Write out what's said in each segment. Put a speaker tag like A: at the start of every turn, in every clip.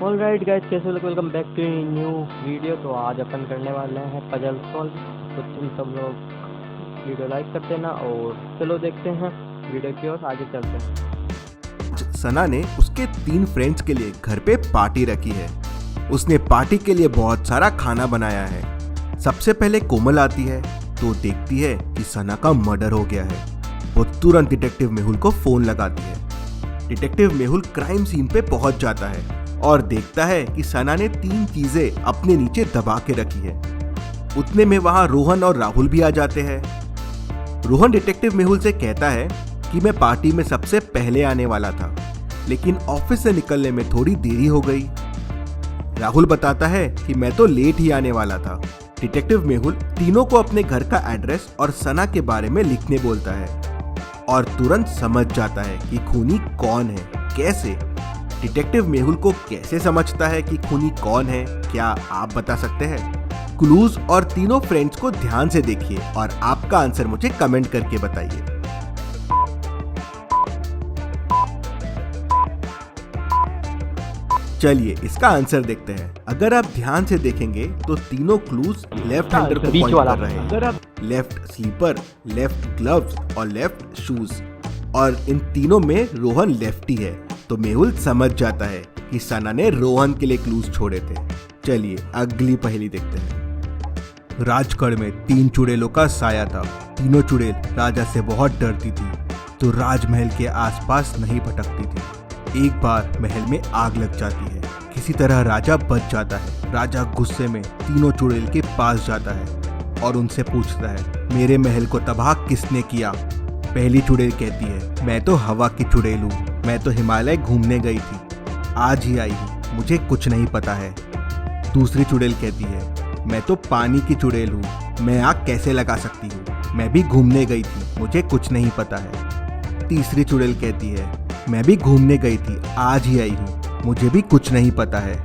A: Alright guys, कैसे हो? Welcome back to new video. तो आज अपन करने वाले हैं पजल सॉल्व। तो तुम सब लोग वीडियो लाइक कर देना और चलो देखते हैं वीडियो की ओर, आगे चलते हैं।
B: सना ने उसके 3 फ्रेंड्स के लिए घर पे पार्टी रखी है। उसने पार्टी के लिए बहुत सारा खाना बनाया है। सबसे पहले कोमल आती है तो देखती है कि सना का मर्डर हो गया है। वो तुरंत डिटेक्टिव मेहुल को फोन लगाती है। डिटेक्टिव मेहुल क्राइम सीन पे पहुंच जाता है और देखता है कि सना ने 3 चीजें अपने नीचे दबा के रखी है। उतने में वहां रोहन और राहुल भी आ जाते हैं। रोहन डिटेक्टिव मेहुल से कहता है कि मैं पार्टी में सबसे पहले आने वाला था, लेकिन ऑफिस से निकलने में थोड़ी देरी हो गई। राहुल बताता है कि मैं तो लेट ही आने वाला था। डिटेक्टिव मेहुल तीनों को अपने घर का एड्रेस और सना के बारे में लिखने बोलता है और तुरंत समझ जाता है कि खूनी कौन है। कैसे? डिटेक्टिव मेहुल को कैसे समझता है कि खूनी कौन है, क्या आप बता सकते हैं? क्लूज और तीनों फ्रेंड्स को ध्यान से देखिए और आपका आंसर मुझे कमेंट करके बताइए। चलिए इसका आंसर देखते हैं। अगर आप ध्यान से देखेंगे तो तीनों क्लूज लेफ्ट हैंडर को पॉइंट कर रहे हैं। लेफ्ट स्लीपर, लेफ्ट ग्लव्स और लेफ्ट शूज, और इन तीनों में रोहन लेफ्टी है। तो मेहुल समझ जाता है कि सना ने रोहन के लिए क्लूज छोड़े थे। चलिए अगली पहेली देखते हैं। राजगढ़ में 3 चुड़ैलों का साया था। तीनों चुड़ैल राजा से बहुत डरती थी, तो राजमहल के आसपास नहीं भटकती थी। एक बार महल में आग लग जाती है। किसी तरह राजा बच जाता है। राजा गुस्से में तीनों चुड़ैल के पास जाता है और उनसे पूछता है, मेरे महल को तबाह किसने किया? पहली चुड़ैल कहती है, मैं तो हवा की चुड़ैल हूँ, मैं तो हिमालय घूमने गई थी, आज ही आई हूँ, मुझे कुछ नहीं पता है। दूसरी चुड़ैल कहती है, मैं तो पानी की चुड़ैल हूँ, मैं आग कैसे लगा सकती हूँ, मैं भी घूमने गई थी, मुझे कुछ नहीं पता है। तीसरी चुड़ैल कहती है, मैं भी घूमने गई थी, आज ही आई हूँ, मुझे भी कुछ नहीं पता है।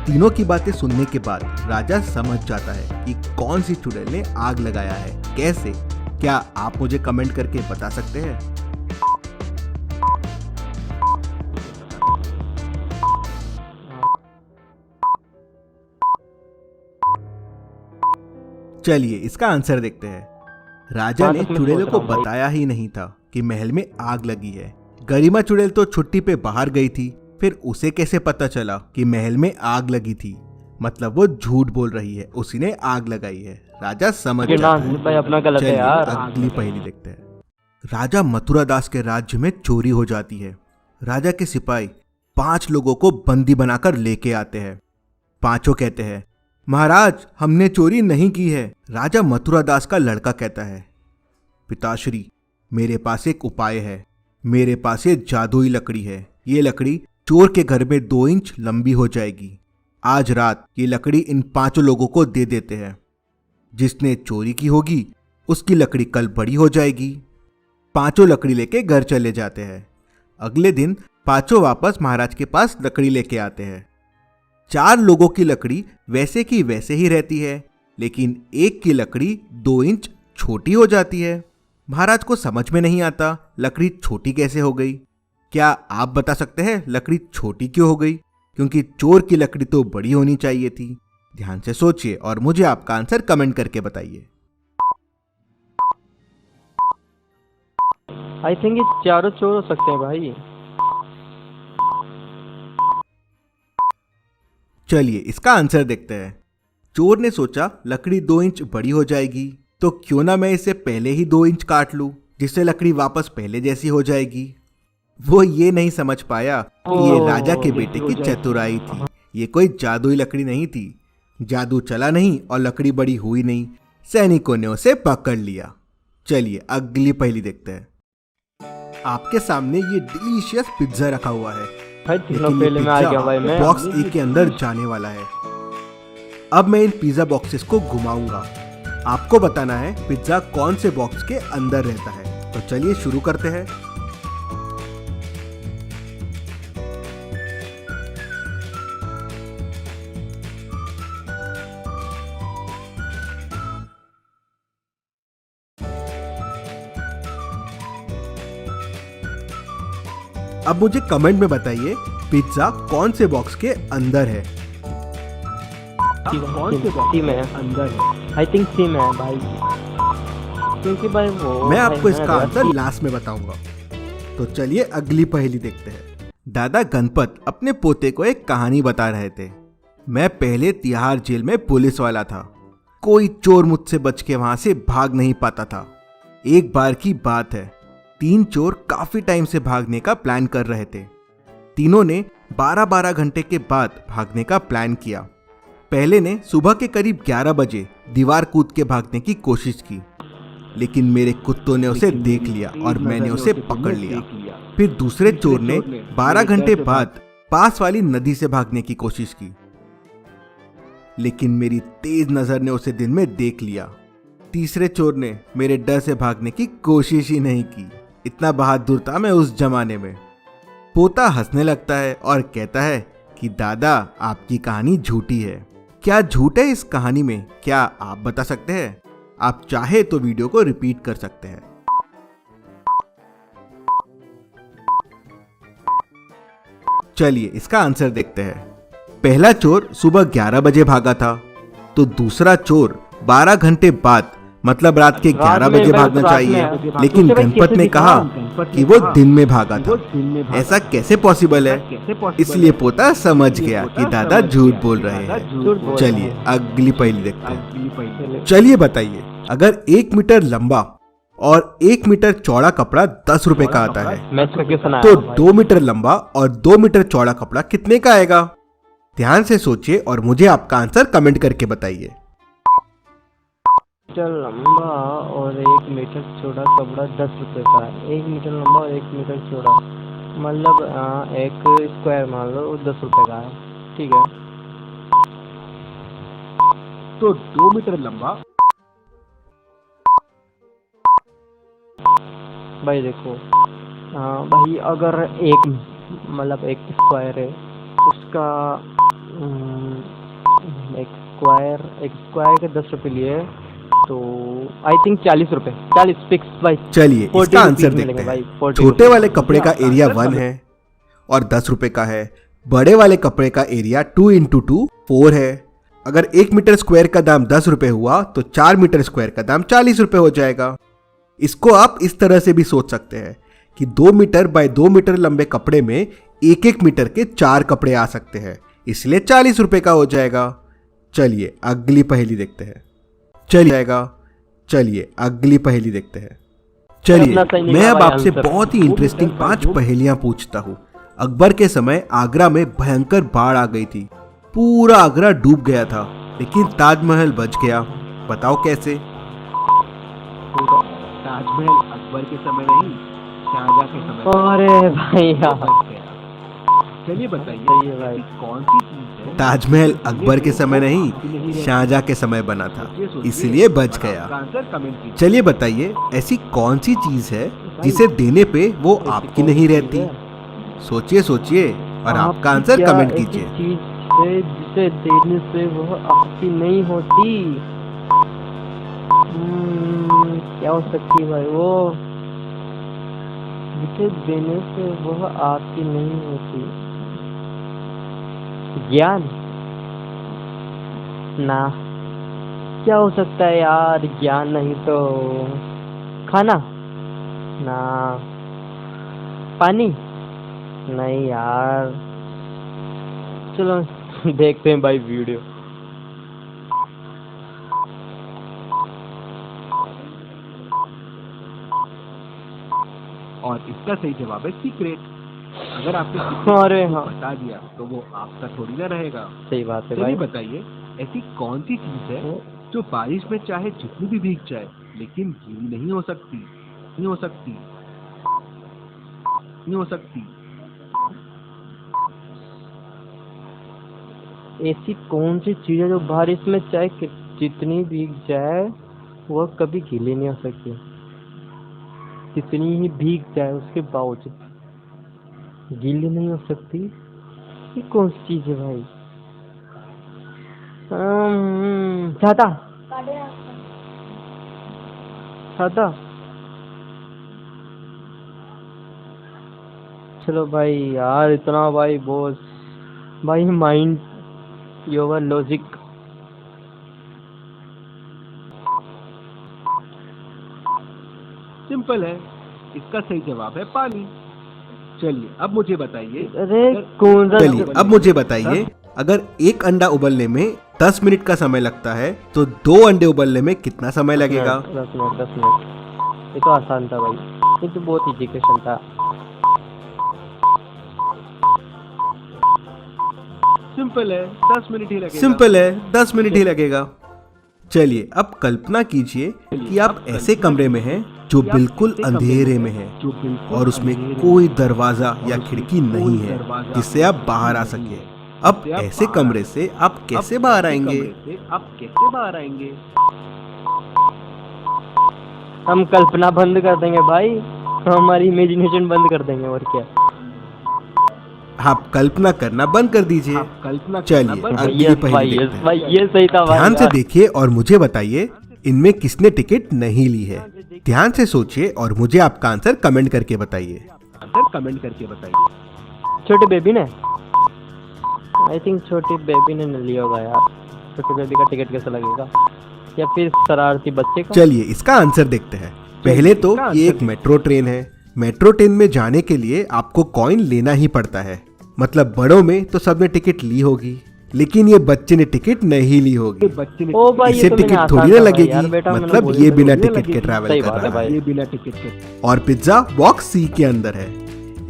B: तीनों की बातें सुनने के बाद राजा समझ जाता है कि कौन सी चुड़ैल ने आग लगाया है। कैसे? क्या आप मुझे कमेंट करके बता सकते हैं? चलिए इसका आंसर देखते हैं। राजा ने चुड़ैलों को बताया ही नहीं था कि महल में आग लगी है। गरिमा चुड़ैल तो छुट्टी पे बाहर गई थी, फिर उसे कैसे पता चला कि महल में आग लगी थी? मतलब वो झूठ बोल रही है, उसी ने आग लगाई है। राजा समझ जाता है।
A: अपना गलत है यार।
B: अगली पहेली देखते हैं। राजा मथुरा दास के राज्य में चोरी हो जाती है। राजा के सिपाही 5 लोगों को बंदी बनाकर लेके आते हैं। पांचों कहते हैं, महाराज हमने चोरी नहीं की है। राजा मथुरा दास का लड़का कहता है, पिताश्री मेरे पास एक उपाय है। मेरे पास ये जादुई लकड़ी है। ये लकड़ी चोर के घर में 2 इंच लंबी हो जाएगी। आज रात ये लकड़ी इन 5 लोगों को दे देते हैं। जिसने चोरी की होगी उसकी लकड़ी कल बड़ी हो जाएगी। 5 लकड़ी लेके घर चले जाते हैं। अगले दिन 5 वापस महाराज के पास लकड़ी लेके आते हैं। 4 लोगों की लकड़ी वैसे की वैसे ही रहती है, लेकिन एक की लकड़ी 2 इंच छोटी हो जाती है। महाराज को समझ में नहीं आता लकड़ी छोटी कैसे हो गई। क्या आप बता सकते हैं लकड़ी छोटी क्यों हो गई? क्योंकि चोर की लकड़ी तो बड़ी होनी चाहिए थी। ध्यान से सोचिए और मुझे आपका आंसर कमेंट करके बताइए।
A: आई थिंक ये चारों चोर हो सकते हैं भाई।
B: चलिए इसका आंसर देखते हैं। चोर ने सोचा लकड़ी 2 इंच बड़ी हो जाएगी, तो क्यों ना मैं इसे पहले ही 2 इंच काट लूं, जिससे लकड़ी वापस पहले जैसी हो जाएगी। वो ये नहीं समझ पाया कि ये राजा के बेटे की चतुराई थी। ये कोई जादुई लकड़ी नहीं थी। जादू चला नहीं और लकड़ी बड़ी हुई नहीं। सैनिकों ने उसे पकड़ लिया। चलिए अगली पहेली देखते हैं। आपके सामने ये डिलीशियस पिज्जा रखा हुआ है, लेकिन ये पिज्जा बॉक्स ए के अंदर जाने वाला है। अब मैं इन पिज्जा बॉक्सेस को घुमाऊंगा। आपको बताना है पिज्जा कौन से बॉक्स के अंदर रहता है। तो चलिए शुरू करते हैं। अब मुझे कमेंट में बताइए पिज्जा कौन से बॉक्स के अंदर है?
A: कौन से बॉक्स में अंदर है? आई थिंक सी में है भाई, क्योंकि भाई वो
B: मैं आपको इसका आंसर लास्ट में बताऊंगा। तो चलिए अगली पहेली देखते हैं। दादा गणपत अपने पोते को एक कहानी बता रहे थे। मैं पहले तिहाड़ जेल में पुलिस वाला था। कोई चोर मुझसे बच के वहां से भाग नहीं पाता था। एक बार की बात है, 3 चोर काफी टाइम से भागने का प्लान कर रहे थे। तीनों ने 12-12 घंटे के बाद भागने का प्लान किया। पहले ने सुबह के करीब 11 बजे दीवार कूद के भागने की कोशिश की, लेकिन मेरे कुत्तों ने उसे देख लिया और मैंने उसे पकड़ लिया। फिर दूसरे चोर ने 12 घंटे बाद पास वाली नदी से भागने की कोशिश की, लेकिन मेरी तेज नजर ने उसे दिन में देख लिया। तीसरे चोर ने मेरे डर से भागने की कोशिश ही नहीं की। इतना बहादुर था मैं उस जमाने में। पोता हंसने लगता है और कहता है कि दादा आपकी कहानी झूठी है। क्या झूठ है इस कहानी में, क्या आप बता सकते हैं? आप चाहे तो वीडियो को रिपीट कर सकते हैं। चलिए इसका आंसर देखते हैं। पहला चोर सुबह 11 बजे भागा था, तो दूसरा चोर 12 घंटे बाद मतलब रात के 11 बजे भागना चाहिए, लेकिन गणपत ने कहा कि वो दिन में भागा था। ऐसा कैसे पॉसिबल है? इसलिए पोता समझ गया कि दादा झूठ बोल रहे हैं। चलिए अगली पहेली देखते हैं। चलिए बताइए, अगर 1 मीटर लंबा और 1 मीटर चौड़ा कपड़ा 10 रुपए का आता है, तो 2 मीटर लंबा और 2 मीटर चौड़ा कपड़ा कितने का आएगा? ध्यान से सोचिए और मुझे आपका आंसर कमेंट करके बताइए।
A: मीटर लंबा और 1 मीटर चौड़ा कपड़ा 10 रुपए का है। 1 मीटर लंबा और 1 मीटर चौड़ा मतलब 1 स्क्वायर मान लो 10 रुपए का है, ठीक है।
C: तो 2 मीटर लंबा
A: भाई देखो, भाई अगर एक मतलब 1 स्क्वायर है, उसका एक स्क्वायर के 10 रुपए लिए, तो आई थिंक 40 रुपए, 40 फिक्स भाई।
B: चलिए इसका आंसर देखते हैं। छोटे वाले कपड़े का एरिया 1 है और 10 रुपए का है। बड़े वाले कपड़े का एरिया 2 × 2 4 है। अगर 1 मीटर स्क्वायर का दाम 10 रुपए हुआ तो 4 मीटर स्क्वायर का दाम 40 रुपए हो जाएगा। इसको आप इस तरह से भी सोच सकते हैं कि 2 मीटर बाय 2 मीटर लंबे कपड़े में 1-1 मीटर के 4 कपड़े आ सकते हैं, इसलिए 40 रुपए का हो जाएगा। चलिए अगली पहेली देखते हैं। चलिए अगली पहेली देखते हैं। चलिए मैं अब आपसे बहुत ही इंटरेस्टिंग 5 पहेलियां पूछता हूँ। अकबर के समय आगरा में भयंकर बाढ़ आ गई थी। पूरा आगरा डूब गया था, लेकिन ताजमहल बच गया। बताओ कैसे?
C: ताजमहल अकबर के समय नहीं, शाहजहां के समय।
A: अरे भाई यार,
C: चलिए बताइए
A: भाई
C: कौन सी चीज है?
B: ताजमहल अकबर के समय नहीं, शाहजहां के समय बना था, इसलिए बच गया।
C: आंसर कमेंट कीजिए।
B: चलिए बताइए, ऐसी कौन सी चीज है जिसे देने पे वो आपकी नहीं रहती? सोचिए सोचिए और आपका आंसर कमेंट कीजिए।
A: जिसे देने से वह आपकी नहीं होती, क्या हो सकती है भाई वो? जिसे देने से वह आपकी नहीं होती, ज्ञान ना? क्या हो सकता है यार? ज्ञान नहीं तो खाना ना? पानी नहीं यार। चलो देखते हैं भाई वीडियो।
C: और इसका सही जवाब है सीक्रेट। अगर आपने
A: अरे हाँ,
C: बता दिया तो वो आपका थोड़ी ना रहेगा।
A: सही बात है
C: चलिए
A: भाई।
C: बताइए, ऐसी कौन सी चीज है जो बारिश में चाहे जितनी भी भीग जाए लेकिन गीली नहीं हो सकती? नहीं हो सकती, नहीं हो सकती।
A: ऐसी कौन सी चीज है जो बारिश में चाहे जितनी भीग जाए वह कभी गीली नहीं हो सकती? कितनी ही भीग जाए उसके बावजूद गीली नहीं हो सकती? ये कौन सी चीज है भाई? छाता, छाता, चलो भाई यार, इतना भाई बॉस भाई, माइंड योर लॉजिक।
C: सिंपल है, इसका सही जवाब है पानी। चलिए अब मुझे बताइए,
A: अरे कौन सा?
B: चलिए अब मुझे बताइए, अगर एक अंडा उबलने में 10 मिनट का समय लगता है तो 2 अंडे उबलने में कितना समय लगेगा?
A: 10 मिनट। ये तो आसान था भाई, ये तो बहुत इजी क्वेश्चन था।
C: सिंपल है, 10 मिनट ही लगेगा।
B: सिंपल है, 10 मिनट ही लगेगा। चलिए अब कल्पना कीजिए कि आप ऐसे कमरे में हैं जो बिल्कुल अंधेरे में है
C: जो बिल्कुल
B: और उसमें
C: अंधेरे में
B: कोई दरवाजा या
C: उसमें
B: खिड़की
C: कोई
B: नहीं है
C: दरवाजा
B: जिससे आप बाहर आ सके। अब ऐसे कमरे से आप कैसे बाहर आएंगे?
C: आप कैसे बाहर आएंगे?
A: हम कल्पना बंद कर देंगे भाई, हमारी इमेजिनेशन बंद कर देंगे, और क्या।
B: आप कल्पना करना बंद कर दीजिए।
C: आप कल्पना
B: चलिए
C: करना बंद
B: अगली
A: यस
B: पहेली
A: भाई,
B: देखते
A: यस
B: हैं।
A: भाई, ये सही था भाई।
B: ध्यान से
A: यार।
B: देखिए और मुझे बताइए इनमें किसने टिकट नहीं ली है। ध्यान से सोचिए और मुझे आपका आंसर कमेंट करके बताइए।
C: आंसर कमेंट करके बताइए।
A: छोटे बेबी ने, आई थिंक छोटी बेबी ने नहीं लिया होगा यार। छोटी बेबी का टिकट कैसे लगेगा, या फिर शरारती बच्चे का?
B: चलिए इसका आंसर देखते हैं। पहले तो ये एक मेट्रो ट्रेन है। मेट्रो ट्रेन में जाने के लिए आपको कॉइन लेना ही पड़ता है। मतलब बड़ों में तो सबने टिकट ली होगी, लेकिन ये बच्चे ने टिकट नहीं ली होगी।
C: बच्चे ने
A: ओ भाई,
B: इसे
A: ये तो मैंने
B: टिकट
A: आसान
B: थोड़ी ना
A: था भाई
B: लगेगी,
A: यार, बेटा मैंने
B: मतलब
A: बोली
B: ये
A: तो
B: बिना
A: नहीं
B: टिकट के
A: लगेगी।
B: ट्रैवल
A: सही
B: कर
A: बात है
B: रहा
A: भाई।
B: है।
C: ये बिना टिकट के।
B: और पिज्जा बॉक्स सी के अंदर है।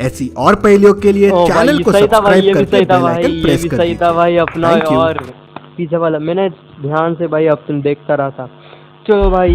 B: ऐसी और पहेलियों के लिए
A: ओ
B: चैनल
A: भाई,
B: को
A: सही था भाई,
B: सब्सक्राइब
A: ये भी
B: करके
A: सही था
B: बेल
A: भाई,
B: आइकन
A: ये
B: प्रेस
A: भी
B: कर
A: सही था
B: दीजिए।
A: भाई अपना।
B: Thank you.
A: और पिज्जा वाला मैंने ध्यान से भाई अब तुम देखता रहा था। चलो भाई